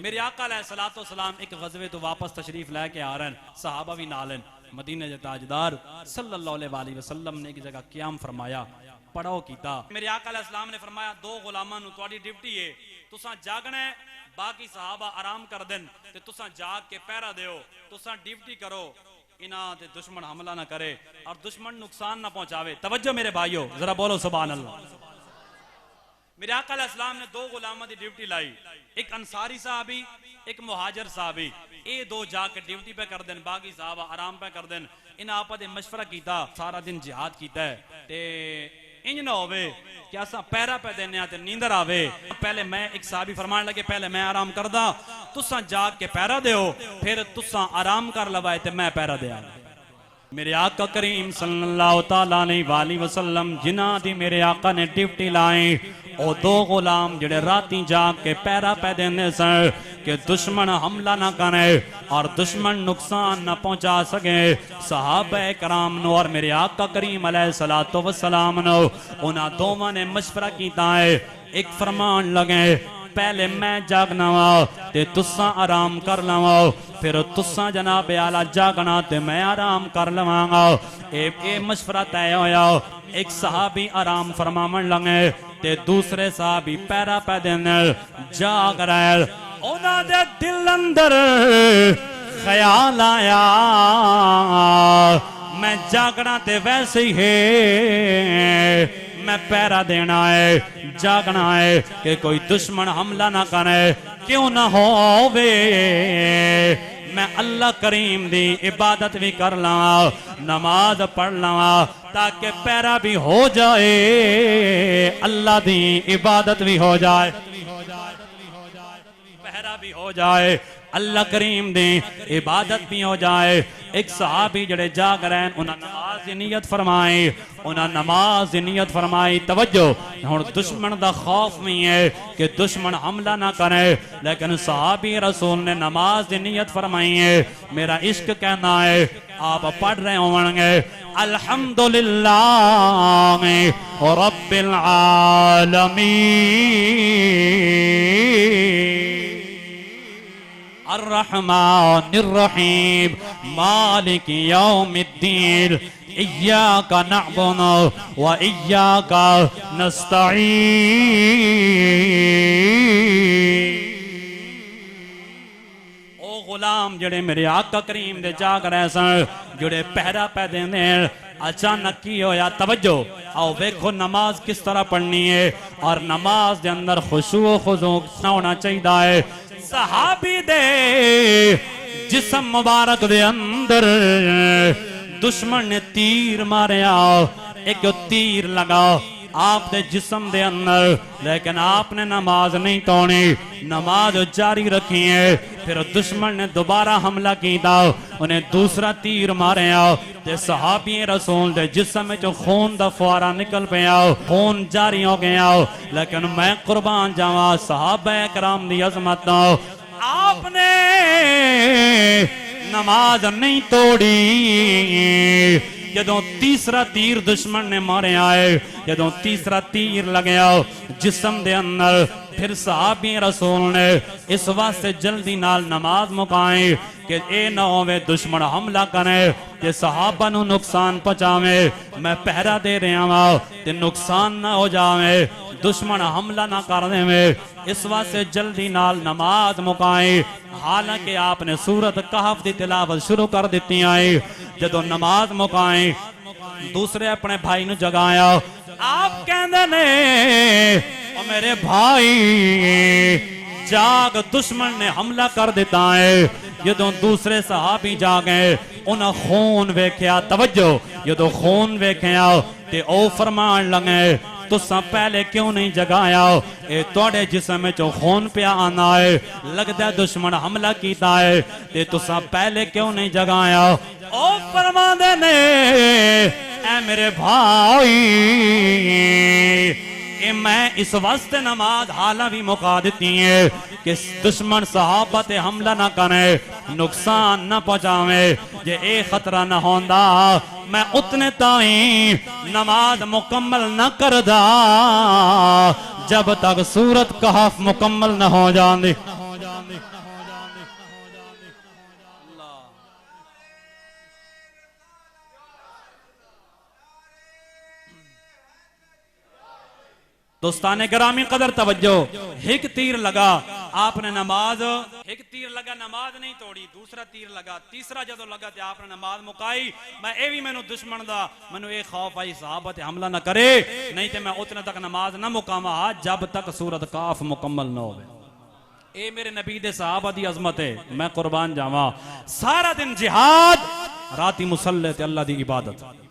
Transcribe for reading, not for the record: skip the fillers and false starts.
मेरे आका अलैहिस्सलातु वस्सलाम एक गज़वे तो वापस तशरीफ लेके आ रहे हैं, सहाबा भी नालन। मदीने के ताजदार सल्लल्लाहु अलैहि वसल्लम ने एक जगह क़याम फरमाया, पढ़ो कीता। मेरे आका अलैहिस्सलाम ने फरमाया दो गुलामां नूं तुहाडी ड्यूटी है, तुसां जागना है, बाकी सहाबा आराम कर देन ते तुसां जाग के पहरा दिओ। तुसां ड्यूटी करो इना ते दुश्मन हमला ना करे और दुश्मन नुकसान ना पहुंचावे। तवज्जो मेरे भाइयों, जरा बोलो सुभान अल्लाह। मेरे आका अलैहिस्सलाम ने दो गुलामां दी ड्यूटी लाई, एक अंसारी साहबी एक मुहाजिर साहबी। ये दो जाके ड्यूटी पे कर देन, बाकी साहबा आराम पे कर देन। इन आपस में मशवरा किया, सारा दिन जिहाद किया है ते इंज ना होवे कि असा पैरा पे देने ते नींदर आवे। पहले मैं एक साहबी फरमान लगे, पहले मैं आराम करदा, तुसा जाग के पैरा दिओ, फिर तुसा आराम कर लवाए ते मैं पैरा दिया। मेरे आका करीम सल्लल्लाहु तआला अलैहि वसल्लम जिन्हां दी मेरे आका ने ड्यूटी लाई, ओ दो गुलाम जेड़े राती जाग के पैरा पै देंदे सन कि दुश्मन हमला ना करे और दुश्मन नुकसान ना पहुंचा सके सहाबा कराम नो और मेरे आका करीम अलैहिस्सलातु वस्सलाम नो। उन्हां दोवां ने मशवरा कीता है, एक फरमान लगे पहले मैं जागना वा ते तुसा आराम कर लवा, फिर तुसा जनाब आला जागना ते मैं आराम कर लवांगा। ए मशवरा तय होया। एक सहाबी आराम फरमावन लगे ते दूसरे साहबी पैरा पै देने जाग रहे। उन्हां दे दिल अंदर ख्याल आया, मैं जागना ते वैसे ही है, मैं पैरा देना है, जागना है कि कोई दुश्मन हमला ना करे, क्यों ना होवे मैं अल्लाह करीम दी इबादत भी कर लवा, नमाज पढ़ लवा, ताकि पैरा भी हो जाए, अल्लाह दी इबादत भी हो जाए, पहरा भी हो जाए, अल्लाह करीम दी इबादत भी हो जाए। एक सहाबी जड़े जाग रहे हैं, उन्हें नमाज की नियत फरमाई, उन्हें नमाज की नियत फरमाई। तवज्जो, हुण दुश्मन दा खौफ नहीं है कि दुश्मन हमला ना करे, लेकिन सहाबी रसूल ने नमाज की नियत फरमाई है। मेरा इश्क कहना है, आप पढ़ रहे होंगे अल्हम्दुलिल्लाह रब्बिल आलमीन अर्रहमानिर रहीम मालिक यौमिद्दीन इय्याका नअबुदु व इय्याका नस्तईन। ओ गुलाम जेड़े मेरे आका करीम दे जाग रहे सन, जेड़े पहरा पै देंदे, अचानक की होया? तवज्जो, आओ देखो नमाज किस तरह पढ़नी है और नमाज के अंदर खुशू खुजू होना चाहिए है। सहाबी दे जिस्म मुबारक दे अंदर दुश्मन ने तीर मारिया, एक तीर लगा आपने जिस्म दे अंदर, लेकिन आपने नमाज नहीं तोड़ी, नमाज जारी रखी है। फिर दुश्मन ने दोबारा हमला किया, उन्हें दूसरा तीर मारिया ते सहाबी रसूल दे जिस्म चो खून दा फुआरा निकल पिया, खून जारी हो गया। लेकिन मैं कुर्बान जावा सहाबा कराम दी अजमत, आपने नमाज नहीं तोड़ी। जदों तीसरा तीर दुश्मन ने मारे आए, जदों तीसरा तीर लग्या जिस्म दे अंदर, फिर सहाबी रसूल ने इस वास्ते जल्दी नाल नमाज मुकाई कि ए ना होवे दुश्मन हमला करे ते सहाबा नू नुकसान पहुंचावे। मैं पहरा दे रहा वा ते नुकसान ना हो जावे, दुश्मन हमला ना कर देवे, इस वास्ते जल्दी नाल नमाज मुकाई। हालांकि आपने सूरत कहफ दी तिलावत शुरू कर दी आई। जदों नमाज मुकाई, दूसरे अपने भाई नू जगाया, आप कहंदे ने ओ मेरे भाई जाग, दुश्मन ने हमला कर दिता है। जदों दूसरे सहाबी जागे, उन्हें खून वेख्या। तवज्जो, जदों खून वेख्या ते ओ फरमान लगे तुसा पहले क्यों नहीं जगाया? ए तोड़े जिस्म चो खून पिया आना है, लगता है दुश्मन हमला किया है ते तुसा पहले क्यों नहीं जगाया? ओ फरमांदे ने ए मेरे भाई ए मैं इस वास्ते नमाज हाला भी मुका दी है कि दुश्मन सहाबा ते हमला ना करे, नुकसान ना पहुंचावे। जे ए खतरा ना होंदा मैं उतने ताई नमाज मुकम्मल न करदा जब तक सूरत कहफ मुकम्मल न हो जाती। दोस्ताने ग्रामी कदर तवज्जो, एक तीर लगा आपने नमाज, एक तीर लगा नमाज नहीं तोड़ी, दूसरा तीर लगा, तीसरा जदों लगा ते आपने नमाज मुकाई। मैं ये भी मैनू दुश्मन दा मैनू ये खौफ आई सहाबा ते हमला ना करे, नहीं ते मैं उतने तक नमाज ना मुकावा जब तक सूरत काफ मुकम्मल ना हो। ए मेरे नबी दे सहाबा दी अजमत है, मैं कुर्बान जावा। सारा दिन जिहाद, राती मुसल्ले ते अल्लाह दी इबादत।